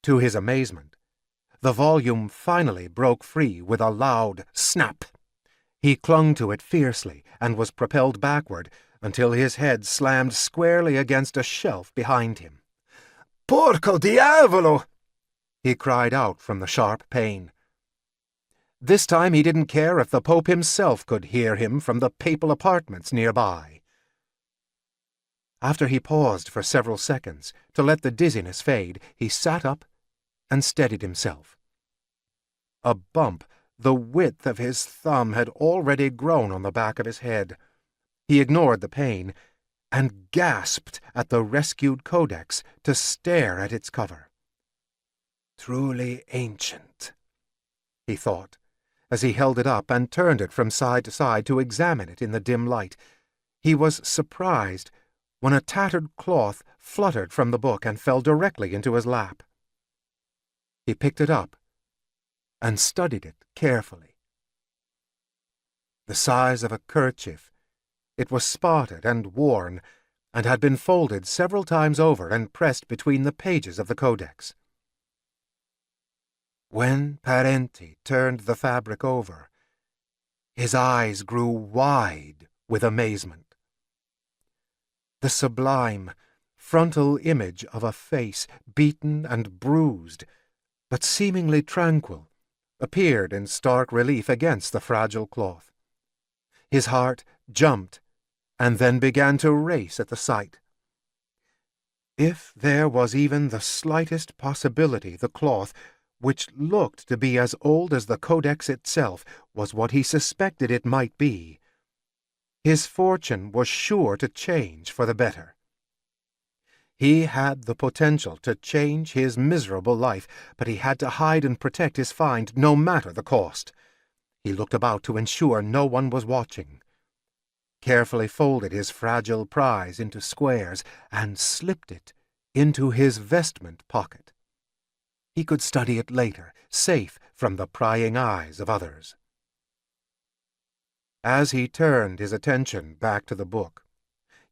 To his amazement, the volume finally broke free with a loud snap. He clung to it fiercely and was propelled backward until his head slammed squarely against a shelf behind him. "Porco diavolo!" he cried out from the sharp pain. This time he didn't care if the Pope himself could hear him from the papal apartments nearby. After he paused for several seconds to let the dizziness fade, he sat up and steadied himself. A bump the width of his thumb had already grown on the back of his head. He ignored the pain and gasped at the rescued codex to stare at its cover. "Truly ancient," he thought, as he held it up and turned it from side to side to examine it in the dim light. He was surprised when a tattered cloth fluttered from the book and fell directly into his lap. He picked it up and studied it carefully. The size of a kerchief, it was spotted and worn, and had been folded several times over and pressed between the pages of the codex. When Parenti turned the fabric over, his eyes grew wide with amazement. The sublime, frontal image of a face, beaten and bruised, but seemingly tranquil, appeared in stark relief against the fragile cloth. His heart jumped and then began to race at the sight. If there was even the slightest possibility the cloth, which looked to be as old as the codex itself, was what he suspected it might be, his fortune was sure to change for the better. He had the potential to change his miserable life, but he had to hide and protect his find no matter the cost. He looked about to ensure no one was watching, carefully folded his fragile prize into squares, and slipped it into his vestment pocket. He could study it later, safe from the prying eyes of others. As he turned his attention back to the book,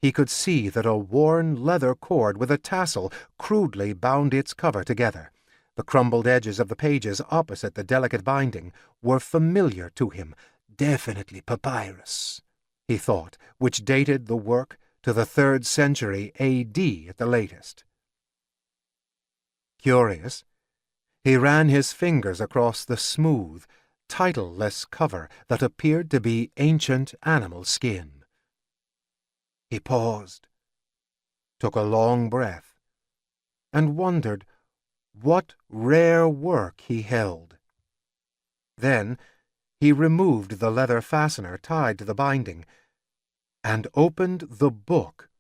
he could see that a worn leather cord with a tassel crudely bound its cover together. The crumbled edges of the pages opposite the delicate binding were familiar to him. Definitely papyrus, he thought, which dated the work to the 3rd century A.D. at the latest. Curious, he ran his fingers across the smooth, title-less cover that appeared to be ancient animal skin. He paused, took a long breath, and wondered what rare work he held. Then he removed the leather fastener tied to the binding and opened the book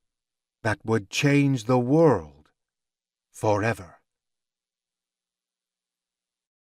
that would change the world forever.